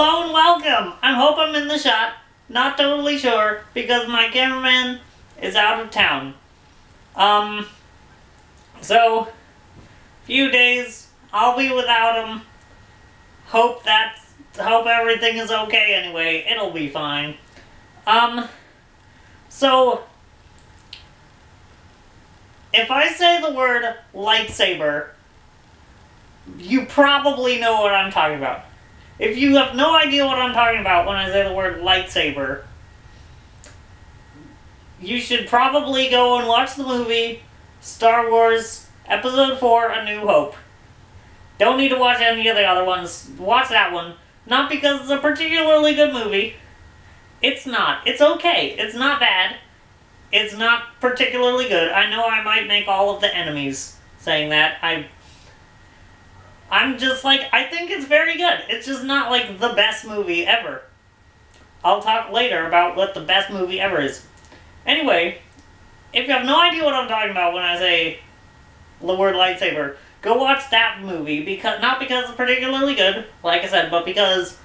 Hello and welcome! I hope I'm in the shot. Not totally sure, because my cameraman is out of town. So, few days, I'll be without him. Hope everything is okay anyway. It'll be fine. So, if I say the word lightsaber, you probably know what I'm talking about. If you have no idea what I'm talking about when I say the word lightsaber, you should probably go and watch the movie Star Wars Episode 4, A New Hope. Don't need to watch any of the other ones. Watch that one. Not because it's a particularly good movie. It's not. It's okay. It's not bad. It's not particularly good. I know I might make all of the enemies saying that. I'm just like, I think it's very good. It's just not like the best movie ever. I'll talk later about what the best movie ever is. Anyway, if you have no idea what I'm talking about when I say the word lightsaber, go watch that movie, not because it's particularly good, like I said, but because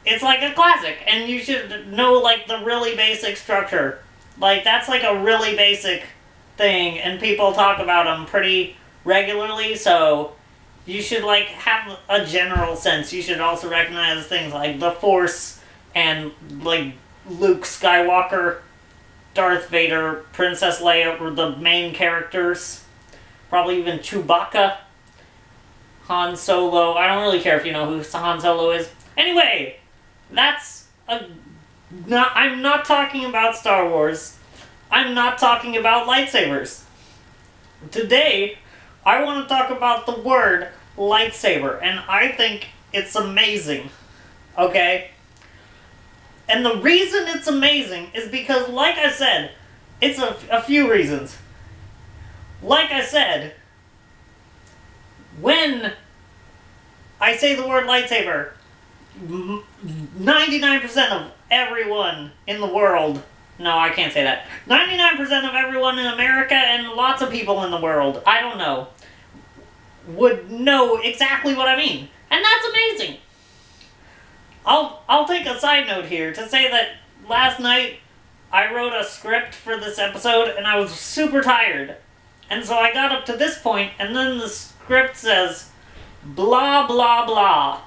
it's like a classic, and you should know like the really basic structure. Like, that's like a really basic thing, and people talk about them pretty regularly, so you should like have a general sense. You should also recognize things like the Force and like Luke Skywalker, Darth Vader, Princess Leia were the main characters. Probably even Chewbacca, Han Solo. I don't really care if you know who Han Solo is. Anyway, I'm not talking about Star Wars. I'm not talking about lightsabers. Today, I want to talk about the word lightsaber, and I think it's amazing. Okay? And the reason it's amazing is because, like I said, it's a few reasons. Like I said, when I say the word lightsaber, 99% of everyone in the world, no, I can't say that, 99% of everyone in America and lots of people in the world, I don't know, would know exactly what I mean. And that's amazing. I'll take a side note here to say that last night I wrote a script for this episode and I was super tired. And so I got up to this point and then the script says blah blah blah.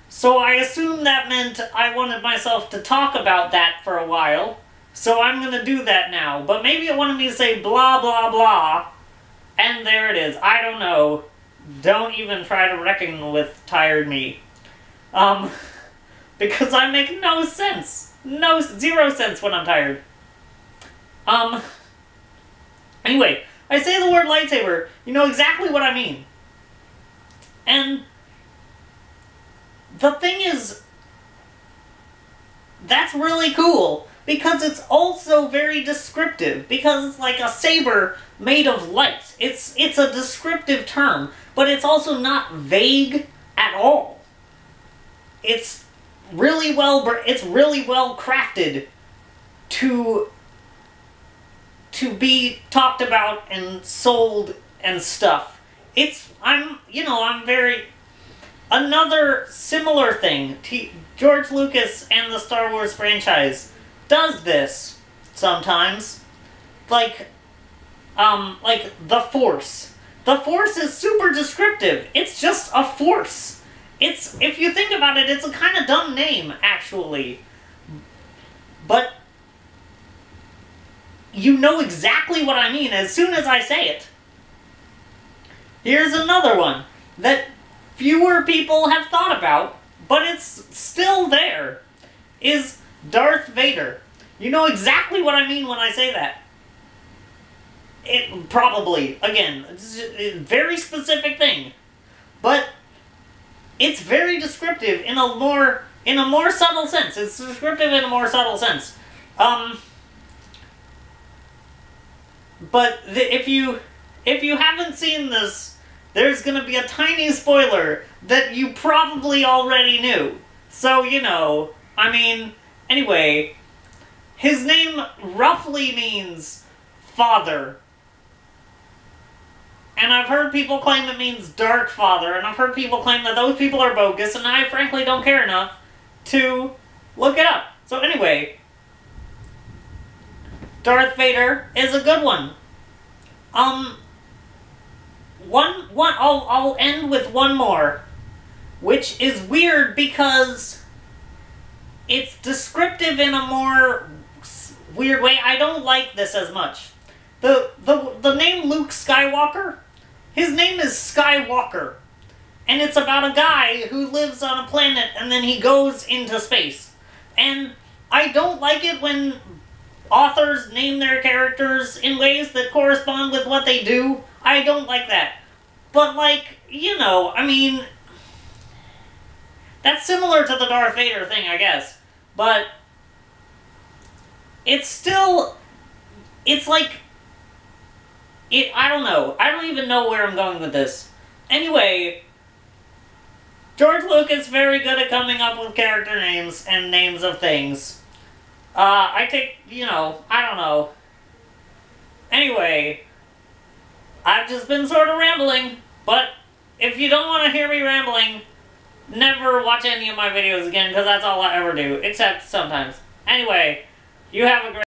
So I assumed that meant I wanted myself to talk about that for a while. So I'm gonna do that now. But maybe it wanted me to say blah blah blah. And there it is. I don't know. Don't even try to reckon with tired me. Because I make no sense. Zero sense when I'm tired. Anyway, I say the word lightsaber, you know exactly what I mean. And the thing is, that's really cool, because it's also very descriptive, because it's like a saber made of light. It's a descriptive term, but it's also not vague at all. It's really well crafted to be talked about and sold and stuff. Another similar thing, George Lucas and the Star Wars franchise does this sometimes. Like the Force. The Force is super descriptive. It's just a force. If you think about it, it's a kind of dumb name, actually. But you know exactly what I mean as soon as I say it. Here's another one that fewer people have thought about, but it's still there, is Darth Vader. You know exactly what I mean when I say that. It probably, again, it's a very specific thing, but it's very descriptive in a more subtle sense. It's descriptive in a more subtle sense. But if you haven't seen this, there's gonna be a tiny spoiler that you probably already knew. So, you know, I mean, anyway, his name roughly means father. And I've heard people claim it means Dark Father, and I've heard people claim that those people are bogus, and I frankly don't care enough to look it up. So anyway, Darth Vader is a good one. I'll end with one more, which is weird because it's descriptive in a more weird way. I don't like this as much. The name Luke Skywalker, his name is Skywalker. And it's about a guy who lives on a planet and then he goes into space. And I don't like it when authors name their characters in ways that correspond with what they do. I don't like that. But like, you know, I mean, that's similar to the Darth Vader thing, I guess. But it's still, it's like, I don't know. I don't even know where I'm going with this. Anyway, George Lucas very good at coming up with character names and names of things. I take, you know, I don't know. Anyway, I've just been sort of rambling, but if you don't want to hear me rambling, never watch any of my videos again, because that's all I ever do, except sometimes. Anyway, you have a great